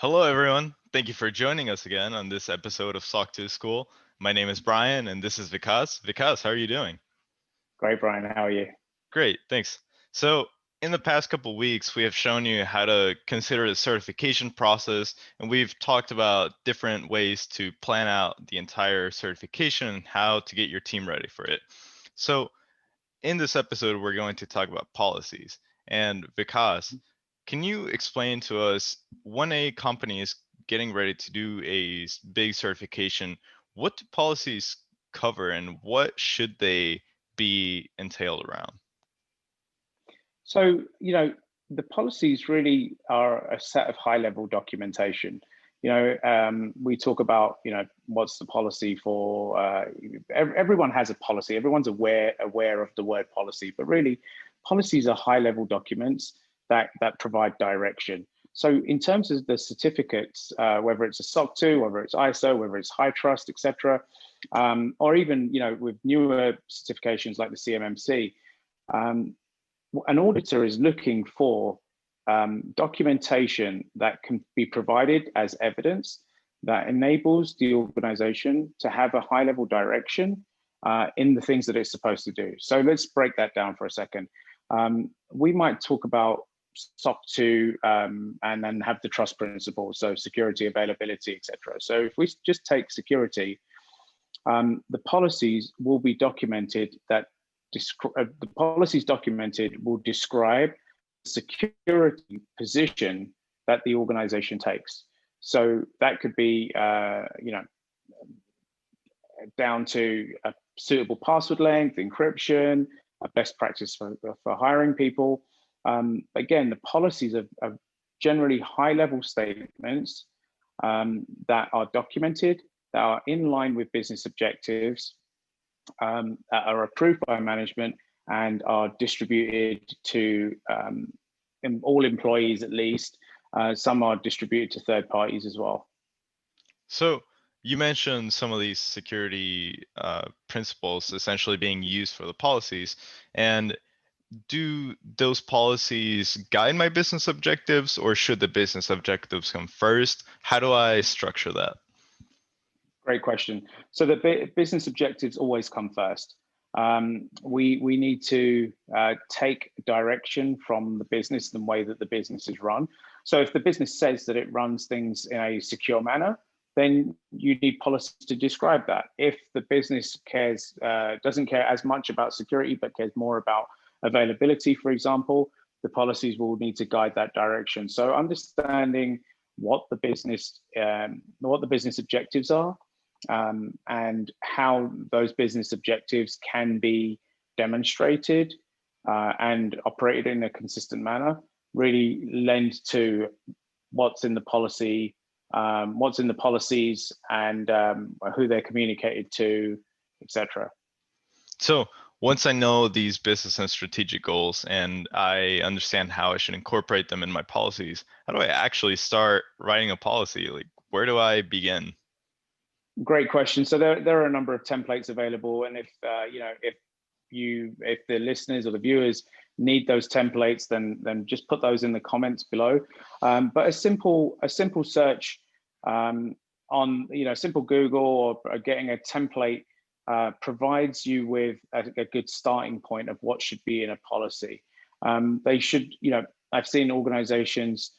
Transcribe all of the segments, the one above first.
Hello, everyone. Thank you for joining us again on this episode of SOC 2 School. My name is Brian, and this is Vikas. Vikas, how are you doing? Great, Brian. How are you? Great, thanks. So, in the past couple weeks, we have shown you how to consider the certification process, and we've talked about different ways to plan out the entire certification and how to get your team ready for it. So, in this episode, we're going to talk about policies. And Vikas, can you explain to us when a company is getting ready to do a big certification, what do policies cover and what should they be entailed around? So, the policies really are a set of high-level documentation. We talk about, what's the policy for, everyone has a policy, everyone's aware of the word policy, but really policies are high-level documents that provide direction. So in terms of the certificates, whether it's a SOC 2, whether it's ISO, whether it's high trust, etc., or even, with newer certifications like the CMMC, an auditor is looking for documentation that can be provided as evidence that enables the organization to have a high level direction in the things that it's supposed to do. So let's break that down for a second. We might talk about SOC 2 and then have the trust principles, so security, availability, etc. So if we just take security, the policies will be documented that the policies documented will describe the security position that the organization takes. So that could be, down to a suitable password length, encryption, a best practice for hiring people. Again, the policies are generally high-level statements that are documented, that are in line with business objectives, that are approved by management and are distributed to all employees at least. Some are distributed to third parties as well. So you mentioned some of these security principles essentially being used for the policies. And do those policies guide my business objectives, or should the business objectives come first? How do I structure that? Great question. So the business objectives always come first. We need to take direction from the business, the way that the business is run. So if the business says that it runs things in a secure manner, then you need policies to describe that. If the business doesn't care as much about security, but cares more about availability, for example, the policies will need to guide that direction. So understanding what the business objectives are, and how those business objectives can be demonstrated and operated in a consistent manner really lend to what's in the policy, what's in the policies, and who they're communicated to, etc. So once I know these business and strategic goals and I understand how I should incorporate them in my policies, how do I actually start writing a policy? Like, where do I begin? Great question. So there are a number of templates available, and if the listeners or the viewers need those templates, then just put those in the comments below. But a simple search on simple Google or getting a template provides you with a good starting point of what should be in a policy. They should, I've seen organizations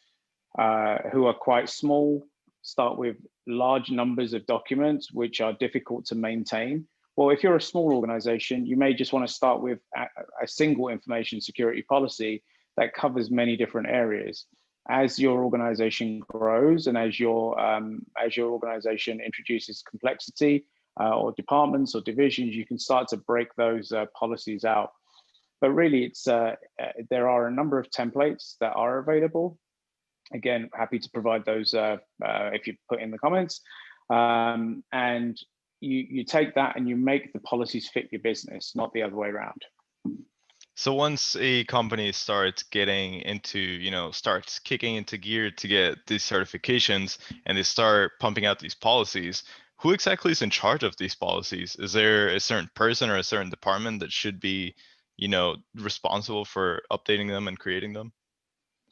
who are quite small start with large numbers of documents which are difficult to maintain. Well, if you're a small organization, you may just want to start with a single information security policy that covers many different areas. As your organization grows and as your organization introduces complexity or departments or divisions, you can start to break those policies out. But really, there are a number of templates that are available. Again, happy to provide those if you put in the comments. And you take that and you make the policies fit your business, not the other way around. So once a company starts getting into, starts kicking into gear to get these certifications and they start pumping out these policies, who exactly is in charge of these policies? Is there a certain person or a certain department that should be, responsible for updating them and creating them?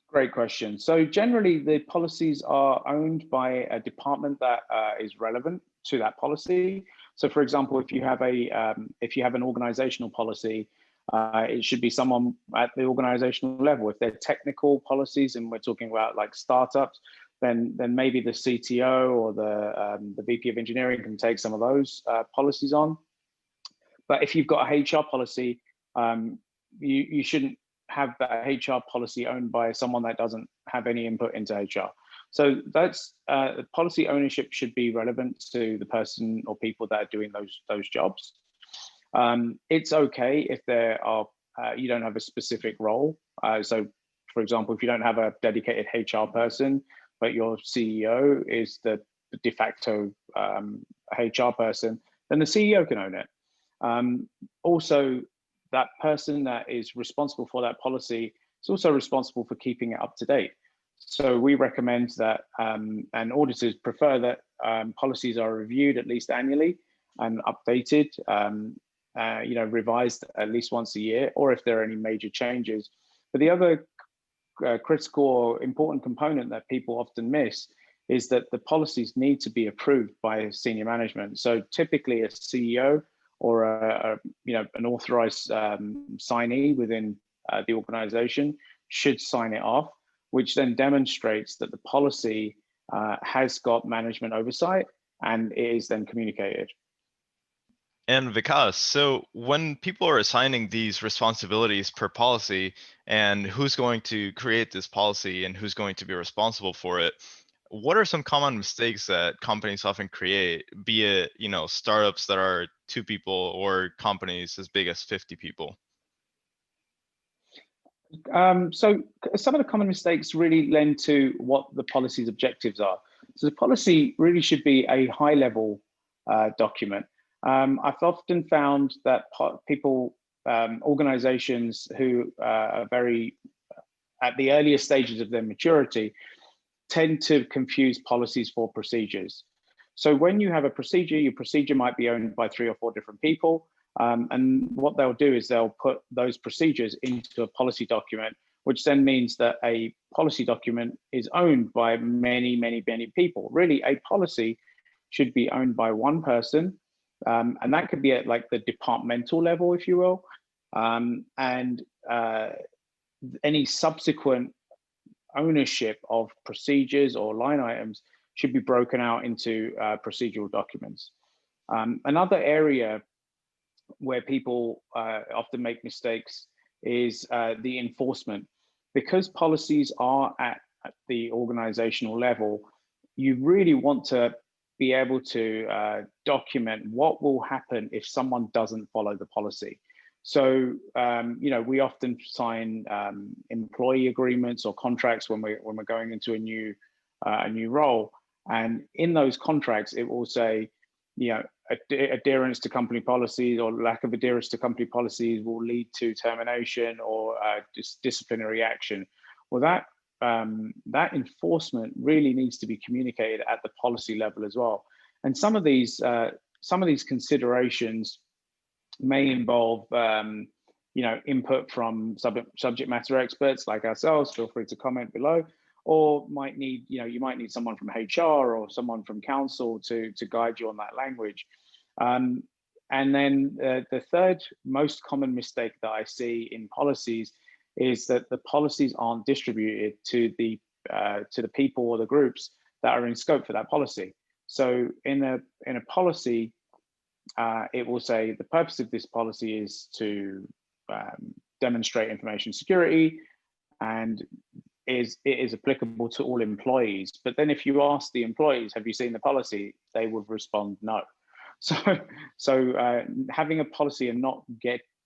Great question. So generally, the policies are owned by a department that is relevant to that policy. So, for example, if you have an organizational policy, it should be someone at the organizational level. If they're technical policies, and we're talking about like startups, then maybe the CTO or the VP of engineering can take some of those policies on. But if you've got a HR policy, you shouldn't have that HR policy owned by someone that doesn't have any input into HR. So that's policy ownership should be relevant to the person or people that are doing those jobs. It's okay if there are you don't have a specific role. So, for example, if you don't have a dedicated HR person, but your CEO is the de facto HR person, then the CEO can own it. Also, that person that is responsible for that policy is also responsible for keeping it up to date. So we recommend that, and auditors prefer that policies are reviewed at least annually and updated, revised at least once a year, or if there are any major changes. But the other critical or important component that people often miss is that the policies need to be approved by senior management. So typically a CEO or an authorized signee within the organization should sign it off, which then demonstrates that the policy has got management oversight and it is then communicated. And Vikas, so when people are assigning these responsibilities per policy and who's going to create this policy and who's going to be responsible for it, what are some common mistakes that companies often create, be it, startups that are 2 people or companies as big as 50 people? So some of the common mistakes really lend to what the policy's objectives are. So the policy really should be a high level document. I've often found that people, organizations who are very at the earlier stages of their maturity tend to confuse policies for procedures. So when you have a procedure, your procedure might be owned by 3 or 4 different people. And what they'll do is they'll put those procedures into a policy document, which then means that a policy document is owned by many, many, many people. Really, a policy should be owned by one person. And that could be at like the departmental level, if you will. Any subsequent ownership of procedures or line items should be broken out into procedural documents. Another area where people often make mistakes is the enforcement. Because policies are at the organizational level, you really want to be able to document what will happen if someone doesn't follow the policy. So, we often sign employee agreements or contracts when we're going into a new role, and in those contracts, it will say, adherence to company policies or lack of adherence to company policies will lead to termination or disciplinary action. Well, that enforcement really needs to be communicated at the policy level as well. And some of these considerations may involve input from subject matter experts like ourselves. Feel free to comment below, or you might need someone from HR or someone from counsel to guide you on that language. And then the third most common mistake that I see in policies is that the policies aren't distributed to the people or the groups that are in scope for that policy. So in a policy, it will say the purpose of this policy is to demonstrate information security, and it is applicable to all employees. But then if you ask the employees, have you seen the policy? They would respond no. So having a policy and not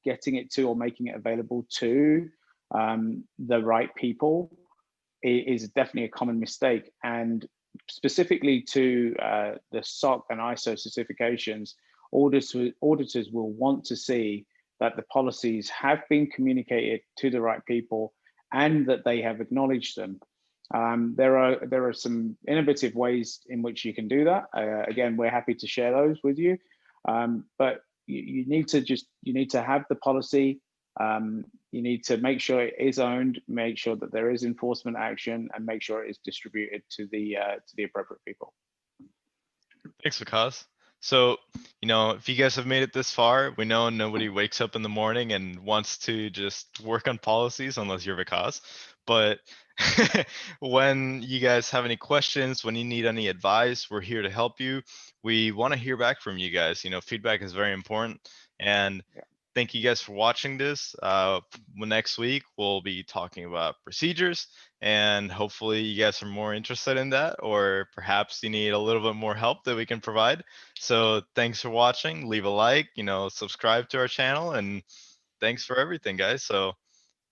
getting it to or making it available to the right people is definitely a common mistake. And specifically to the SOC and ISO certifications, auditors will want to see that the policies have been communicated to the right people and that they have acknowledged them. There are some innovative ways in which you can do that. Again, we're happy to share those with you. But you need to have the policy. You need to make sure it is owned, make sure that there is enforcement action, and make sure it is distributed to the appropriate people. Thanks, Vikas. So, if you guys have made it this far, we know nobody wakes up in the morning and wants to just work on policies unless you're Vikas. But when you guys have any questions, when you need any advice, we're here to help you. We want to hear back from you guys. Feedback is very important. And Yeah. thank you guys for watching this. Next week, we'll be talking about procedures, and hopefully you guys are more interested in that, or perhaps you need a little bit more help that we can provide. So thanks for watching. Leave a like, subscribe to our channel, and thanks for everything, guys. So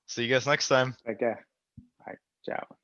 see you guys next time. Okay. Bye. Ciao.